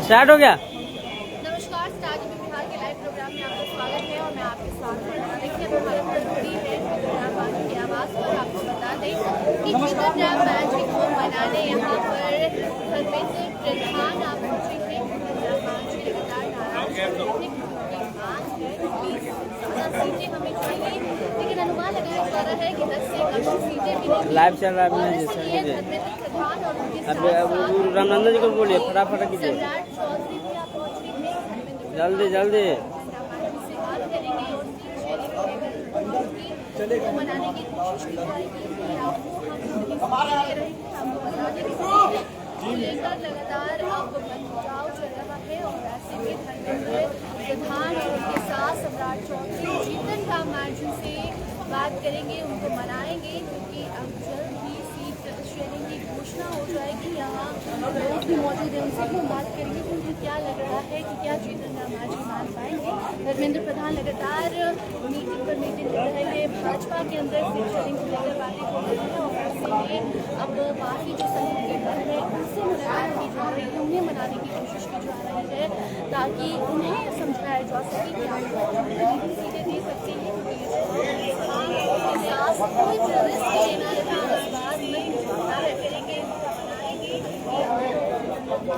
Start हो गया। नमस्कार, स्टार टीवी बिहार के लाइव प्रोग्राम में आपका स्वागत है और मैं आपके साथ हूं। देखिए हमारे प्रस्तुति है जीतन राम मांझी की आवाज़ पर। आपको बता दें कि जीतन राम मांझी को मनाने यहाँ पर धर्मेंद्र प्रधान आप पहुंचे हैं। जीतन राम मांझी लगातार नाराज रहने की मांग है कि 20 सीटें हमें चाहिए, लेकिन अनुमान लगाया जा रहा है कि 10 से कम सीटें मिलेंगी। लाइव चल रहा है और अपना इसलिए धर्मेंद्र प्रधान और उनके अब साथ रामनंदन जी को बोलिए फटाफट कीजिए, सम्राट चौधरी भी आप पहुंच रहे हैं। जल्दी जल्दी। से बात करेंगे और को मनाने की कोशिश की जाएगी। आपको बता दें कि लेकर लगातार अब बचाव चल रहा है और ऐसे में धर्मेंद्र प्रधान और उनके साथ सम्राट चौधरी जीतन राम मांझी से बात करेंगे, उनको मनाएंगे, क्योंकि अब जल्द ही सीट शेयरिंग की घोषणा हो जाएगी। यहाँ लोग भी मौजूद है, उनसे भी बात करेंगे कि उनको क्या लग रहा है कि क्या जीतन राम मांझी मान पाएंगे। धर्मेंद्र प्रधान लगातार मीटिंग पर मीटिंग कर रहे हैं, भाजपा के अंदर सीट शेयरिंग को लेकर बातें हो रही है और ऐसे में अब बाकी जो समूह के दल है उनसे मुलाकात की जा रही है, उन्हें मनाने की कोशिश की जा रही है ताकि उन्हें समझाया जा सके कि आप सीटें दे सकते हैं। कोई रिस्क लेना इस बात में करेंगे,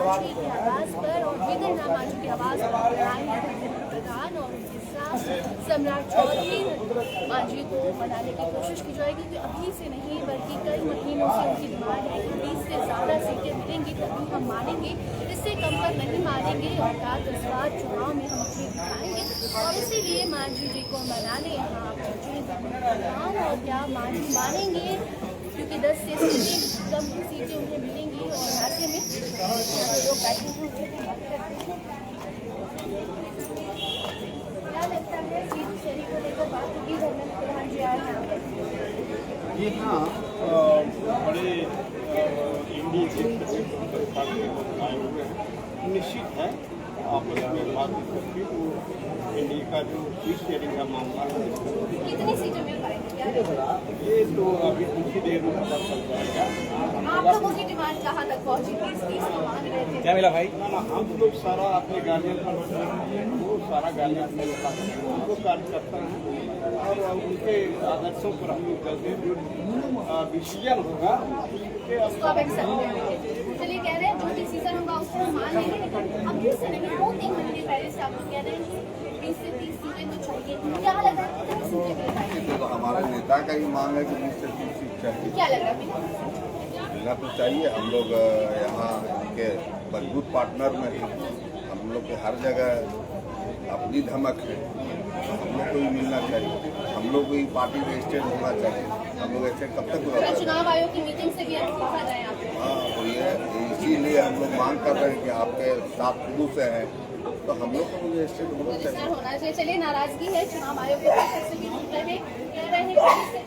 मांझी की आवाज़ पर और जीतन राम मांझी की आवाज़ पर प्रधान और उनके साथ सम्राट चौधरी मांझी को मनाने की कोशिश की जाएगी कि अभी से नहीं बल्कि कई महीनों से उनकी डिमांड है कि 20 से ज़्यादा सीटें मिलेंगी तभी हम मानेंगे, इससे कम पर नहीं मानेंगे और इस बार चुनाव में हम अपनी दिखाएंगे। और इसीलिए मांझी जी को मनाने यहाँ प्रधान और क्या मांझी मानेंगे, क्योंकि 10 से कम सीटें उन्हें मिलेंगी और ऐसे में लोग बैठे हैं। क्या लगता है सीट शेयरिंग को लेकर बात होगी? धर्मेंद्र प्रधान जी आए हैं जी हाँ, बड़े इंडी आए हुए हैं। निश्चित है आपस में बात करके वो इंडिया का जो सीट शेयरिंग का मामला है कितनी सीटें मिल पाएंगी? ये तो अभी कुछ ही देर में पता चल जाएगा। आप लोगों की डिमांड कहाँ तक पहुँची? 30 मांग रहे थे। क्या मिला भाई? हम लोग सारा अपने गार्जियन पर वो सारा गार्जियन मेरे साथ उनको कार्यकर्ता हैं और उनके आदर्शों पर हम लोग चलते हैं। जो डिसीजन होगा उसको आप एक्सेप्ट करेंगे। चलिए कह रहे हैं जो डिसीजन होगा उसको हम मान लेंगे, लेकिन अभी से नहीं 2-3 महीने पहले से आप लोग कह रहे हैं 20 से 30 सीटें तो चाहिए। क्या लग रहा है कितनी सीटें मिल पाएंगी? तो हमारे नेता का ही मांग है कि 20 से 30 सीट चाहिए। क्या लग रहा है? मिलना तो चाहिए। हम लोग यहाँ के मजबूत पार्टनर में हैं। हम लोग के हर जगह अपनी धमक है, हम लोग को भी मिलना चाहिए। हम लोग को ही पार्टी रजिस्टर्ड होना चाहिए। हम लोग ऐसे कब तक होगा? चुनाव आयोग की मीटिंग से भी कहा जाए आप? हाँ, तो ये इसीलिए हम लोग मांग कर रहे हैं कि आपके साथ शुरू से हैं तो हम लोग को भी रजिस्टर्ड होना चाहिए। होना चाहिए। चलिए नाराजगी है चुनाव आयोग के पास से भी कह रहे हैं कि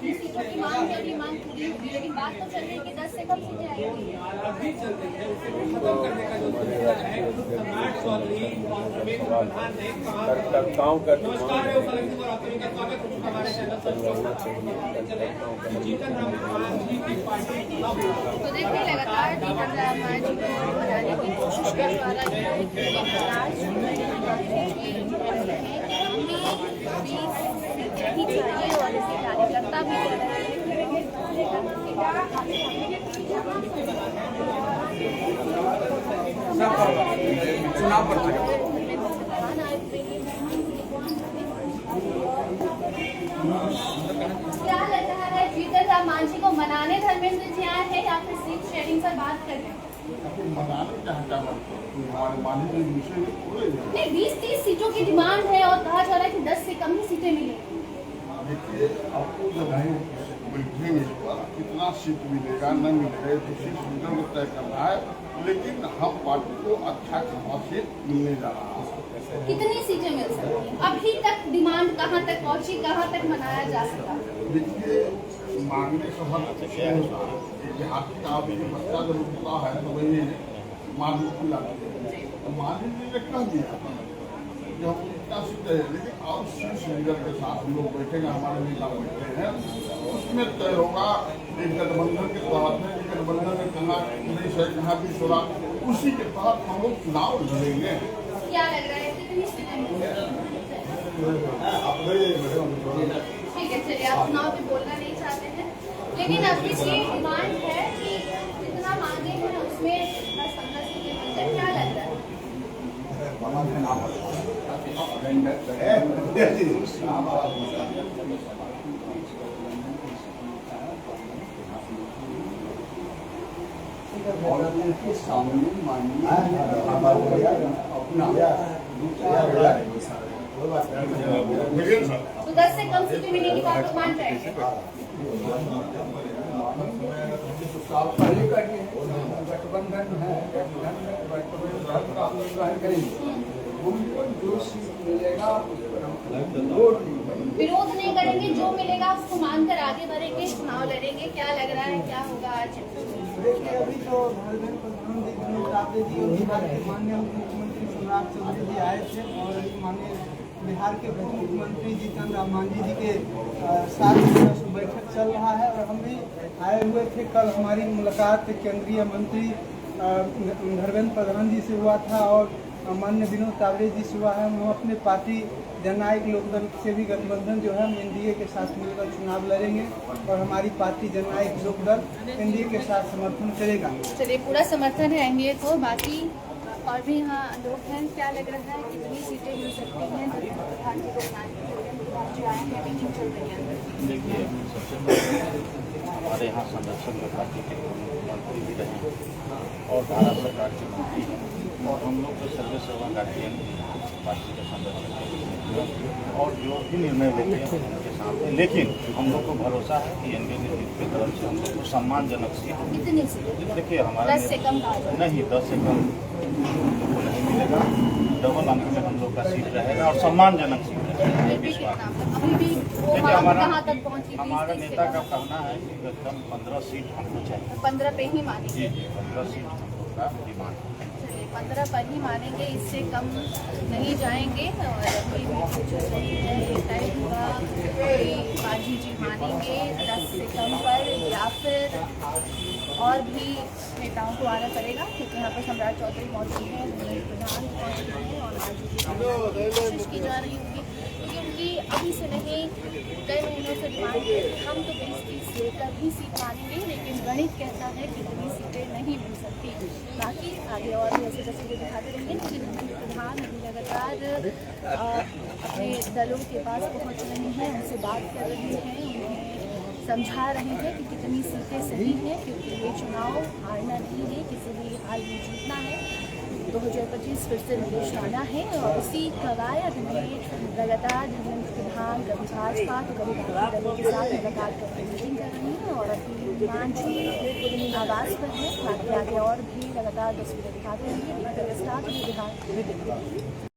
30 सीटों की मांग है और ये मांग पूरी होगी, लेकिन बात तो चल रही है कि 10 से कम सीटें आएंगी। कार्यकर्ताओं का तो देखिए लगातार जीतन राम मांझी को बनाने की कोशिश कर पा रहा है। 20 सीटें ही चाहिए और इसके कार्यकर्ता भी कर रहे हैं। चुनाव पर क्या लग रहा है जीतन राम मांझी को मनाने धर्मेंद्र जी आए हैं या फिर सीट शेयरिंग पर बात कर रहे हैं? नहीं, 20-30 सीटों की डिमांड है और कहा जा रहा है कि 10 से कम ही सीटें मिलेंगी। देखिए आपको जब बैठेंगे कितना सीट मिलेगा न मिलेगा तो सीट लीडर को तय करना है, लेकिन हम पार्टी को अच्छा खासा सीट मिलने जा रहा है। कितनी सीटें मिल सकती हैं? अभी तक डिमांड कहाँ तक पहुँची, कहाँ तक मनाया जा सका? देखिए मांगने से हर हाथी का अभी बच्चा जब उठता है तो वही मांग लाती है। तो मांझी जी ने कह दिया कि हम इतना सीट है, लेकिन अब शीर्ष लीडर के साथ हम लोग बैठेंगे, हमारे नेता बैठे हैं, उसमें तय होगा एक गठबंधन के तहत है। गठबंधन में कहाँ 19 है, कहाँ 20 होगा, उसी के तहत हम लोग चुनाव लड़ेंगे। क्या लग रहा है कितनी सीटें ठीक है, चलिए आप चुनाव में बोलना नहीं चाहते हैं, लेकिन आपकी ये डिमांड है कि जितना मांगे हैं उसमें 10-15 सीटें मिल जाए, क्या लग रहा है? के सामने माननीय अपना तो 10 से कम सीटें मिलने की बात मान रहे हैं। पहले का गठबंधन है, गठबंधन करेंगे, उनको जो सीट मिलेगा विरोध नहीं करेंगे, जो मिलेगा उसको मानकर आगे बढ़ेंगे, चुनाव लड़ेंगे। क्या लग रहा है क्या होगा आज? देखिए, अभी तो धर्मेंद्र प्रधान जी बिहार के माननीय मुख्यमंत्री शिवराज चौधरी जी आए थे और माननीय बिहार के मुख्यमंत्री जीतन राम मांझी जी के साथ बैठक चल रहा है और हम भी आए हुए थे। कल हमारी मुलाकात केंद्रीय मंत्री धर्मेंद्र प्रधान जी से हुआ था और माननीय विनोद तावड़े जी से हुआ है। हम अपने पार्टी जननायक लोकदल से भी गठबंधन जो है हम एनडीए के साथ मिलकर चुनाव लड़ेंगे और हमारी पार्टी जननायक लोकदल एनडीए के साथ समर्थन करेगा। चलिए, पूरा समर्थन है एनडीए को। बाकी और भी यहाँ लोग हैं, क्या लग रहा है कितनी सीटें मिल सकती हैं? मीटिंग चल रही है। देखिए, सबसे पहले हमारे यहाँ संरक्षण विभाग के मंत्री भी रहे और भारत सरकार के मंत्री हैं और हम लोग तो सर्वे सेवा गार्जियन पार्टी का संरक्षण और जो भी निर्णय लेते हैं उनके सामने, लेकिन हम लोग को भरोसा है कि एनडीए नेतृत्व की तरफ से हम लोग को सम्मानजनक सीट कितनी सीटें? देखिए हमारे 10 से कम नहीं, 10 से कम हम लोग को नहीं मिलेगा। डबल अंक में हम लोग का सीट रहेगा और सम्मानजनक सीट रहेगा। अभी भी वो देखिए, कहाँ तक पहुँची? हमारा नेता का कहना है कि एकदम 15 सीट हमको चाहिए। 15 पे ही मानेंगे। जी 15 सीट हम लोग का डिमांड है। 15 पर ही मानेंगे, इससे कम नहीं जाएंगे। और अभी भी जो रही है तय हुआ कि मांझी जी मानेंगे 10 से कम पर या फिर और भी नेताओं को आना पड़ेगा, क्योंकि यहाँ पर सम्राट चौधरी मौजूद है, प्रधान मौजूद है और मांझी जी कोशिश की जा रही होगी, क्योंकि अभी से नहीं कई महीनों से डिमांड है कि हम तो 20-30 लेकर ही सीट मानेंगे, लेकिन गणित कहता है कि इतनी सीटें नहीं मिल सकती। बाकी आगे और भी ऐसे तस्वीरें दिखाते रहेंगे, लेकिन प्रधान अभी लगातार अपने दलों के पास पहुँच रहे हैं, उनसे बात कर रहे हैं, उन्हें समझा रहे हैं कि कितनी सीटें सही हैं, क्योंकि ये चुनाव हारना नहीं है, किसी भी हाल में जीतना है। 2025 फिर से निवेश आना है और उसी कवायद में लगातार धर्मेंद्र प्रधान कभी भाजपा तो कभी बाकी दलों के साथ मुलाकात करके मीटिंग कर रही है और अभी मांझी आवास पर है। बाकी आगे और भी लगातार तस्वीरें दिखाते रहेंगे। बिहार